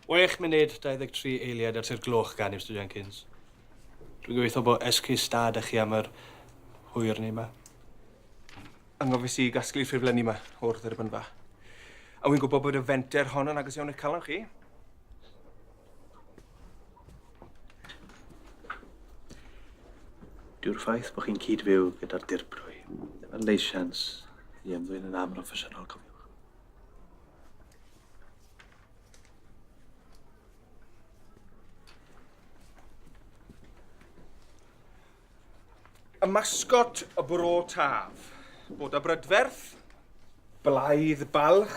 6 munud 23 eiliad at i'r gloch gan i'r Mr Jenkins. Dwi'n gobeithio bod esgus da ydych chi am yr hwyr ni yma. Anghofis i gasglu'r ffurflenni yma o'r dderbynfa. A wy'n gwybod bod y fenter hon yn agos iawn i'ch calon chi. Dyw'r ffaith bod chi'n cyd-fyw gyda'r dirprwy ddim yn leisians i ymddwyn yn amroffesiynol, cofiwch. Y masgot y bro taf. Bod y brydferth, blaidd balch,